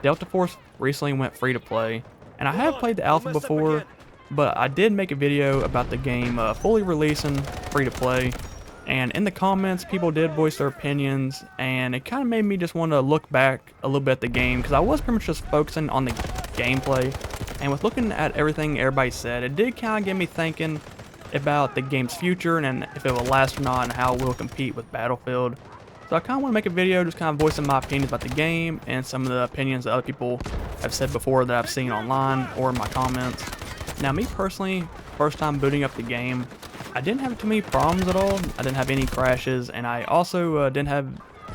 Delta Force recently went free to play, and I have played the alpha before, but I did make a video about the game fully releasing free to play, and in the comments people did voice their opinions, and it kind of made me just want to look back a little bit at the game, because I was pretty much just focusing on the gameplay, and with looking at everything everybody said, it did kind of get me thinking about the game's future and if it will last or not and how it will compete with Battlefield. So I kind of want to make a video just kind of voicing my opinions about the game and some of the opinions that other people have said before that I've seen online or in my comments. Now me personally, first time booting up the game, I didn't have too many problems at all. I didn't have any crashes, and I also didn't have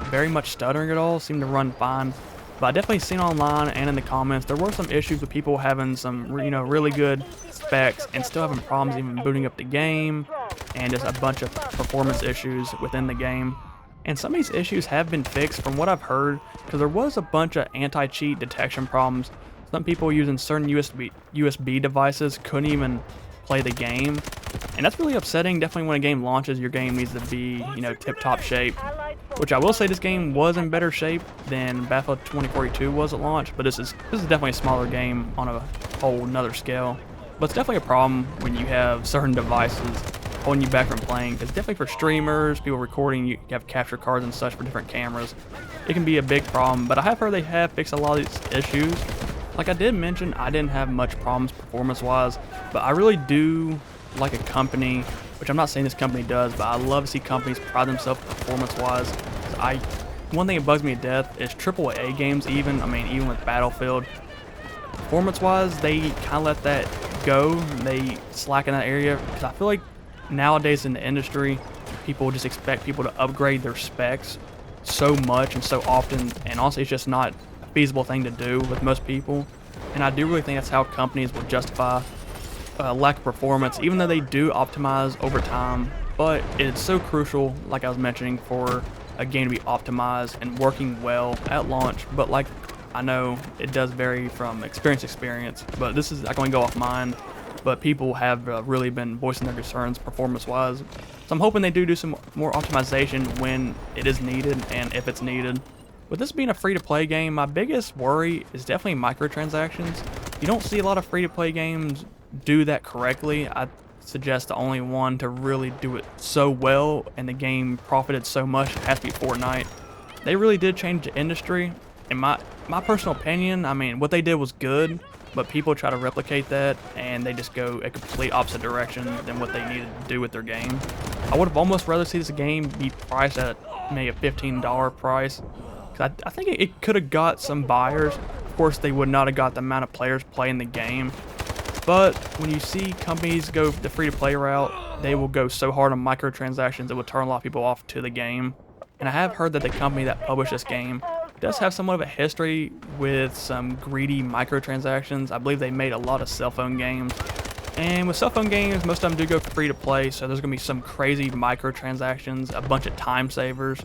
very much stuttering at all. Seemed to run fine. But I definitely seen online and in the comments there were some issues with people having some really good specs and still having problems even booting up the game, and just a bunch of performance issues within the game. And some of these issues have been fixed from what I've heard, because there was a bunch of anti-cheat detection problems. Some people using certain USB devices couldn't even play the game, and that's really upsetting. Definitely when a game launches, your game needs to be, tip-top shape. Which I will say this game was in better shape than Battlefield 2042 was at launch, but this is definitely a smaller game on a whole nother scale. But it's definitely a problem when you have certain devices holding you back from playing. It's definitely for streamers, people recording, you have capture cards and such for different cameras. It can be a big problem, but I have heard they have fixed a lot of these issues. Like I did mention, I didn't have much problems performance-wise, but I really do like a company, which I'm not saying this company does, but I love to see companies pride themselves performance-wise. One thing that bugs me to death is AAA games even with Battlefield. Performance-wise, they kind of let that go. They slack in that area, because I feel like nowadays in the industry, people just expect people to upgrade their specs so much and so often, and honestly, it's just not a feasible thing to do with most people. And I do really think that's how companies will justify lack of performance, even though they do optimize over time. But it's so crucial, like I was mentioning, for a game to be optimized and working well at launch. But like, I know it does vary from experience to experience, but this is not going to go off mine. But people have really been voicing their concerns performance-wise. So I'm hoping they do some more optimization when it is needed and if it's needed. With this being a free-to-play game, my biggest worry is definitely microtransactions. You don't see a lot of free-to-play games do that correctly. I suggest the only one to really do it so well and the game profited so much has to be Fortnite. They really did change the industry. In my personal opinion, what they did was good, but people try to replicate that and they just go a complete opposite direction than what they needed to do with their game. I would have almost rather see this game be priced at maybe a $15 price, because I think it could have got some buyers. Of course, they would not have got the amount of players playing the game. But when you see companies go the free-to-play route, they will go so hard on microtransactions it will turn a lot of people off to the game. And I have heard that the company that published this game does have somewhat of a history with some greedy microtransactions. I believe they made a lot of cell phone games. And with cell phone games, most of them do go free-to-play, so there's going to be some crazy microtransactions, a bunch of time savers.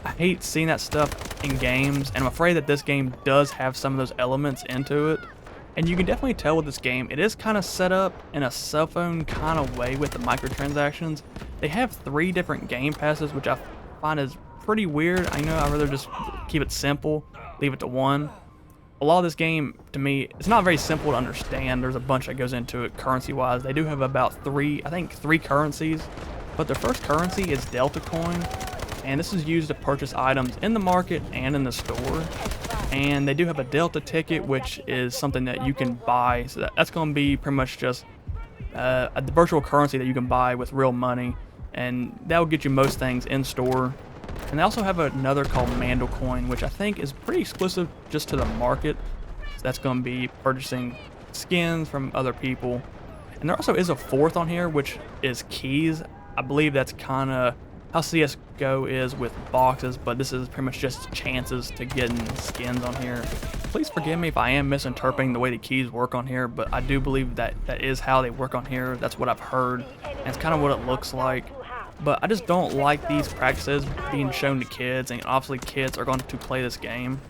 I hate seeing that stuff in games, and I'm afraid that this game does have some of those elements into it. And you can definitely tell with this game, it is kind of set up in a cell phone kind of way with the microtransactions. They have 3 different game passes, which I find is pretty weird. I'd rather just keep it simple, leave it to one. A lot of this game, to me, it's not very simple to understand. There's a bunch that goes into it currency-wise. They do have about 3 currencies, but the first currency is Delta Coin, and this is used to purchase items in the market and in the store. And they do have a Delta ticket, which is something that you can buy. So that's going to be pretty much just a virtual currency that you can buy with real money, and that will get you most things in store. And they also have another called Mandel Coin, which I think is pretty exclusive just to the market. So that's going to be purchasing skins from other people. And there also is a 4th on here, which is keys. I believe that's kind of how CSGO is with boxes, but this is pretty much just chances to getting skins on here. Please forgive me if I am misinterpreting the way the keys work on here, but I do believe that is how they work on here. That's what I've heard, and it's kind of what it looks like. But I just don't like these practices being shown to kids, and obviously kids are going to play this game.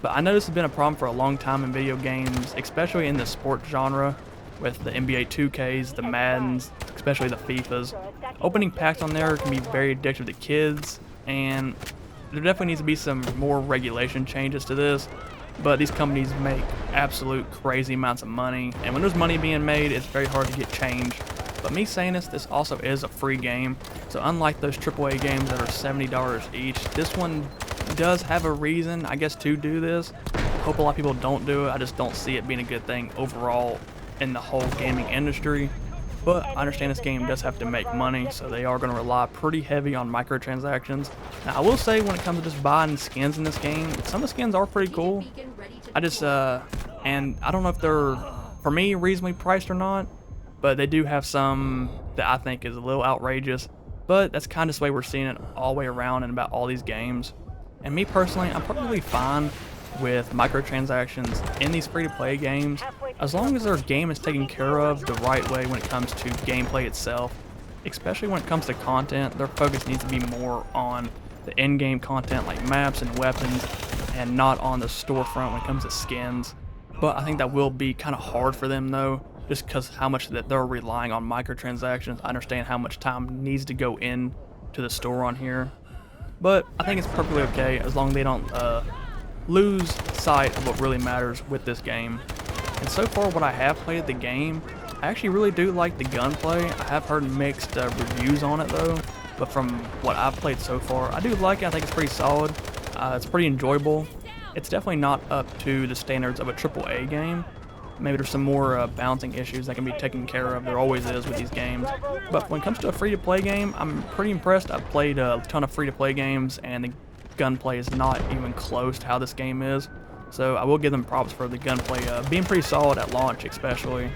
But I know this has been a problem for a long time in video games, especially in the sport genre, with the NBA 2Ks, the Maddens, especially the FIFAs. Opening packs on there can be very addictive to kids, and there definitely needs to be some more regulation changes to this. but these companies make absolute crazy amounts of money, and when there's money being made, it's very hard to get change. But me saying this also is a free game, so unlike those AAA games that are $70 each, this one does have a reason, I guess, to do this. Hope a lot of people don't do it. I just don't see it being a good thing overall in the whole gaming industry. But I understand this game does have to make money, so they are going to rely pretty heavy on microtransactions. Now, I will say when it comes to just buying skins in this game, some of the skins are pretty cool. I just, and I don't know if they're, for me, reasonably priced or not, but they do have some that I think is a little outrageous. But that's kind of the way we're seeing it all the way around in about all these games. And me personally, I'm perfectly fine with microtransactions in these free-to-play games, as long as their game is taken care of the right way when it comes to gameplay itself. Especially when it comes to content, their focus needs to be more on the in-game content like maps and weapons, and not on the storefront when it comes to skins. But I think that will be kind of hard for them though, just because how much that they're relying on microtransactions. I understand how much time needs to go in to the store on here, but I think it's perfectly okay as long as they don't lose sight of what really matters with this game. And so far what I have played of the game, I actually really do like the gunplay. I have heard mixed reviews on it though, but from what I've played so far, I do like it. I think it's pretty solid. It's pretty enjoyable. It's definitely not up to the standards of a AAA game. Maybe there's some more balancing issues that can be taken care of. There always is with these games. But when it comes to a free-to-play game, I'm pretty impressed. I've played a ton of free-to-play games, and the gunplay is not even close to how this game is. So I will give them props for the gunplay being pretty solid at launch especially.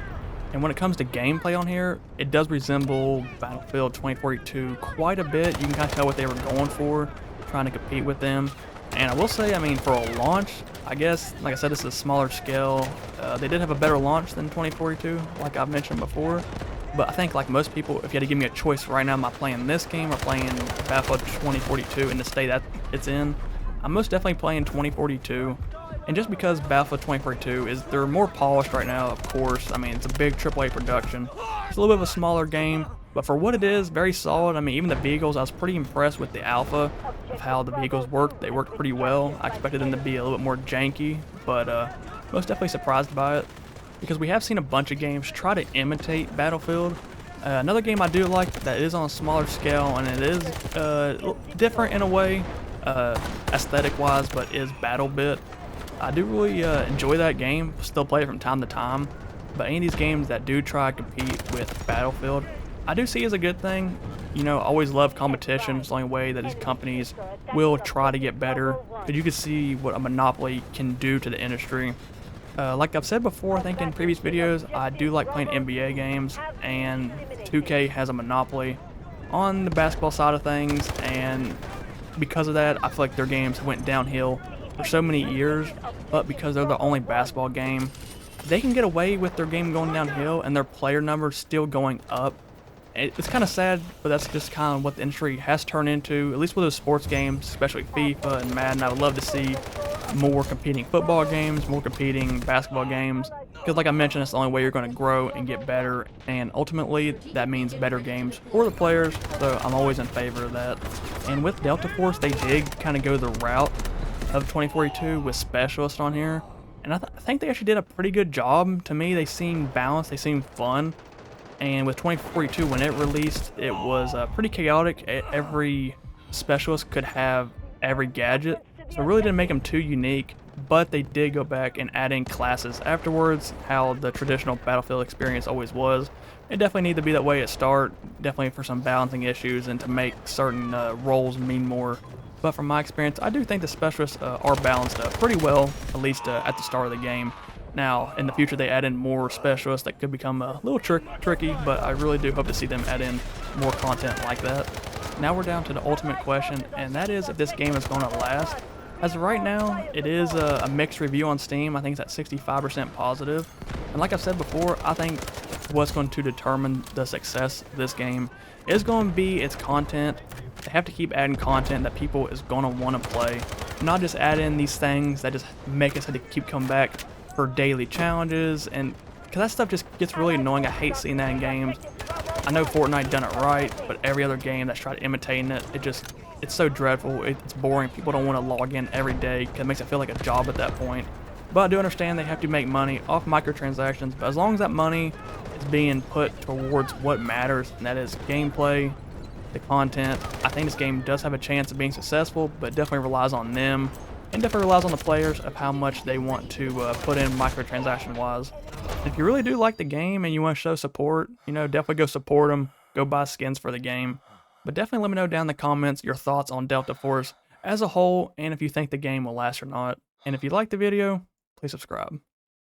And when it comes to gameplay on here, it does resemble Battlefield 2042 quite a bit. You can kind of tell what they were going for, trying to compete with them. And I will say, I mean, for a launch, I guess, like I said, it's a smaller scale. They did have a better launch than 2042, like I've mentioned before. But I think, like most people, if you had to give me a choice right now, am I playing this game or playing Battlefield 2042 in the state that it's in? I'm most definitely playing 2042. And just because Battlefield 2042 is, they're more polished right now, of course. I mean, it's a big AAA production. It's a little bit of a smaller game, but for what it is, very solid. I mean, even the vehicles, I was pretty impressed with the alpha of how the vehicles worked. They worked pretty well. I expected them to be a little bit more janky, but most definitely surprised by it, because we have seen a bunch of games try to imitate Battlefield. Another game I do like that is on a smaller scale, and it is different in a way, aesthetic-wise, but is BattleBit. I do really enjoy that game, still play it from time to time, but any of these games that do try to compete with Battlefield, I do see as a good thing. You know, I always love competition. It's the only way that these companies will try to get better, but you can see what a monopoly can do to the industry. Like I've said before, I think in previous videos, I do like playing NBA games, and 2K has a monopoly on the basketball side of things, and because of that, I feel like their games went downhill for so many years, but because they're the only basketball game, they can get away with their game going downhill and their player numbers still going up. It's kind of sad, but that's just kind of what the industry has turned into, at least with those sports games, especially FIFA and Madden. I would love to see more competing football games, more competing basketball games, because like I mentioned, that's the only way you're going to grow and get better, and ultimately that means better games for the players, so I'm always in favor of that. And with Delta Force, they did kind of go the route of 2042 with specialists on here, and I think they actually did a pretty good job. To me, they seemed balanced, they seemed fun. And with 2042, when it released, it was pretty chaotic. Every specialist could have every gadget, so it really didn't make them too unique, but they did go back and add in classes afterwards, how the traditional Battlefield experience always was. It definitely needed to be that way at start, definitely for some balancing issues and to make certain roles mean more. But from my experience, I do think the specialists are balanced pretty well, at least at the start of the game. Now, in the future, they add in more specialists that could become a little tricky, but I really do hope to see them add in more content like that. Now we're down to the ultimate question, and that is if this game is going to last. As of right now, it is a mixed review on Steam. I think it's at 65% positive. And like I've said before, I think what's going to determine the success of this game is going to be its content. They have to keep adding content that people is going to want to play, not just add in these things that just make us have to keep coming back for daily challenges, and because that stuff just gets really annoying. I hate seeing that in games. I know Fortnite done it right, but every other game that's tried imitating it, it's so dreadful. It's boring. People don't want to log in every day because it makes it feel like a job at that point. But I do understand they have to make money off microtransactions, but as long as that money is being put towards what matters, and that is gameplay, the content, I think this game does have a chance of being successful, but definitely relies on them, and definitely relies on the players of how much they want to put in microtransaction-wise. If you really do like the game and you want to show support, definitely go support them, go buy skins for the game. But definitely let me know down in the comments your thoughts on Delta Force as a whole, and if you think the game will last or not. And if you liked the video, please subscribe.